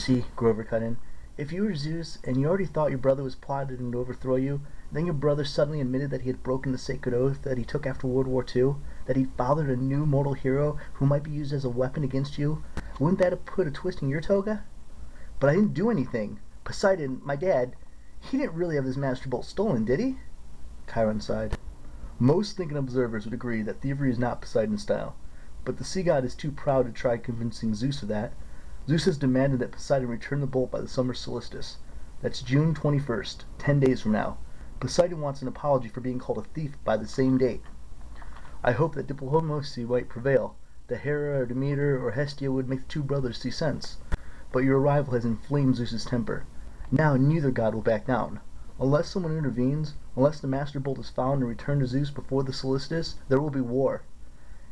Percy, Grover cut in, if you were Zeus and you already thought your brother was plotting to overthrow you, then your brother suddenly admitted that he had broken the sacred oath that he took after World War II, that he fathered a new mortal hero who might be used as a weapon against you, wouldn't that have put a twist in your toga? But I didn't do anything. Poseidon, my dad, he didn't really have this master bolt stolen, did he? Chiron sighed. Most thinking observers would agree that thievery is not Poseidon's style, but the sea god is too proud to try convincing Zeus of that. Zeus has demanded that Poseidon return the bolt by the summer solstice. That's June 21st, 10 days from now. Poseidon wants an apology for being called a thief by the same date. I hope that diplomacy might prevail, that Hera or Demeter or Hestia would make the two brothers see sense. But your arrival has inflamed Zeus's temper. Now neither god will back down. Unless someone intervenes, unless the Master Bolt is found and returned to Zeus before the solstice, there will be war.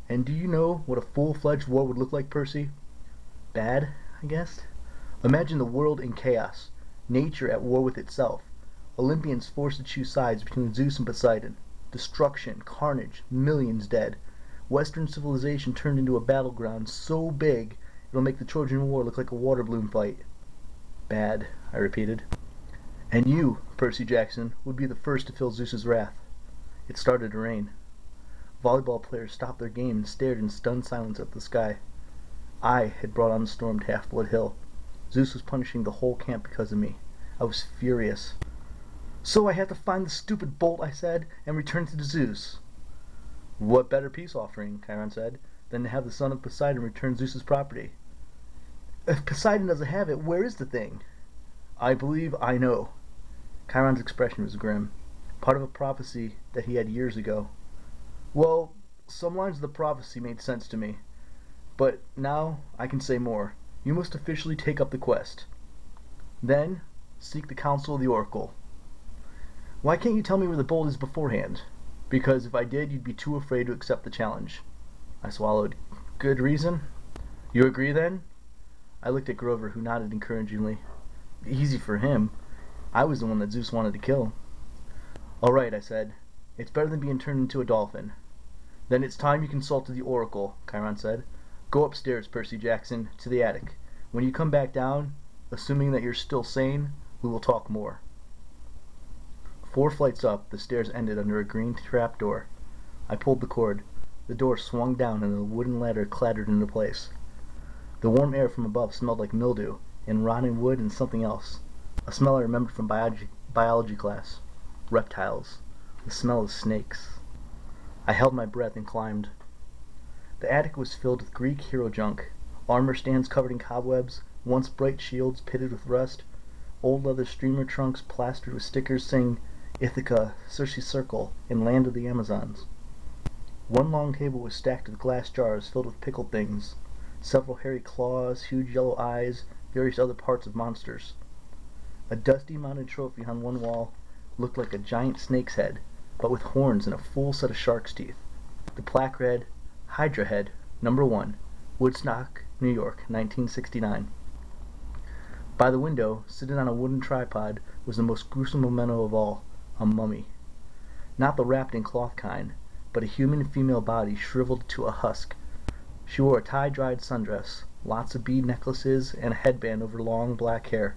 And do you know what a full-fledged war would look like, Percy? Bad, I guess? Imagine the world in chaos, nature at war with itself, Olympians forced to choose sides between Zeus and Poseidon, destruction, carnage, millions dead, Western civilization turned into a battleground so big it'll make the Trojan War look like a water balloon fight. Bad, I repeated. And you, Percy Jackson, would be the first to feel Zeus's wrath. It started to rain. Volleyball players stopped their game and stared in stunned silence at the sky. I had brought on the storm to Half-Blood Hill. Zeus was punishing the whole camp because of me. I was furious. So I had to find the stupid bolt, I said, and return it to Zeus. What better peace offering, Chiron said, than to have the son of Poseidon return Zeus's property? If Poseidon doesn't have it, where is the thing? I believe I know. Chiron's expression was grim, part of a prophecy that he had years ago. Well, some lines of the prophecy made sense to me. But now I can say more. You must officially take up the quest. Then, seek the counsel of the Oracle. Why can't you tell me where the bolt is beforehand? Because if I did, you'd be too afraid to accept the challenge. I swallowed. Good reason? You agree then? I looked at Grover, who nodded encouragingly. Easy for him. I was the one that Zeus wanted to kill. All right, I said. It's better than being turned into a dolphin. Then it's time you consulted the Oracle, Chiron said. Go upstairs, Percy Jackson, to the attic. When you come back down, assuming that you're still sane, we will talk more. 4 flights up, the stairs ended under a green trapdoor. I pulled the cord. The door swung down and the wooden ladder clattered into place. The warm air from above smelled like mildew, and rotting wood and something else. A smell I remembered from biology class. Reptiles. The smell of snakes. I held my breath and climbed. The attic was filled with Greek hero junk. Armor stands covered in cobwebs, once bright shields pitted with rust, old leather streamer trunks plastered with stickers saying Ithaca, Circe's Circle, and Land of the Amazons. One long table was stacked with glass jars filled with pickled things, several hairy claws, huge yellow eyes, various other parts of monsters. A dusty mounted trophy on one wall looked like a giant snake's head, but with horns and a full set of shark's teeth. The plaque read, Hydra Head, Number 1, Woodstock, New York, 1969. By the window, sitting on a wooden tripod, was the most gruesome memento of all, a mummy. Not the wrapped in cloth kind, but a human female body shriveled to a husk. She wore a tie-dyed sundress, lots of bead necklaces, and a headband over long black hair.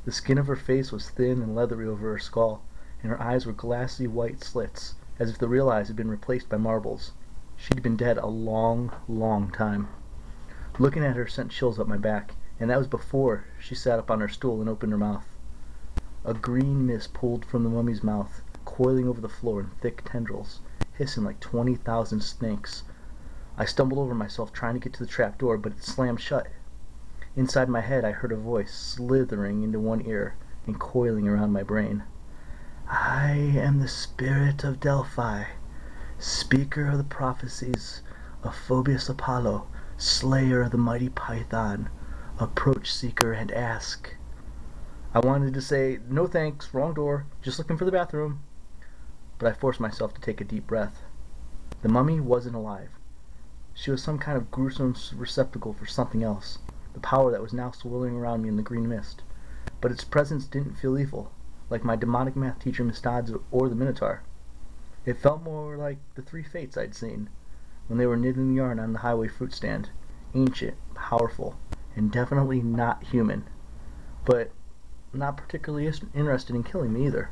The skin of her face was thin and leathery over her skull, and her eyes were glassy white slits, as if the real eyes had been replaced by marbles. She'd been dead a long, long time. Looking at her sent chills up my back, and that was before she sat up on her stool and opened her mouth. A green mist pulled from the mummy's mouth, coiling over the floor in thick tendrils, hissing like 20,000 snakes. I stumbled over myself trying to get to the trap door, but it slammed shut. Inside my head I heard a voice slithering into one ear and coiling around my brain. I am the spirit of Delphi, speaker of the prophecies of Phoebus Apollo, slayer of the mighty Python. Approach, seeker, and ask. I wanted to say, no thanks, wrong door, just looking for the bathroom. But I forced myself to take a deep breath. The mummy wasn't alive. She was some kind of gruesome receptacle for something else, the power that was now swirling around me in the green mist. But its presence didn't feel evil, like my demonic math teacher Miss Dodds or the Minotaur. It felt more like the 3 fates I'd seen, when they were knitting yarn on the highway fruit stand, ancient, powerful, and definitely not human. but not particularly interested in killing me either.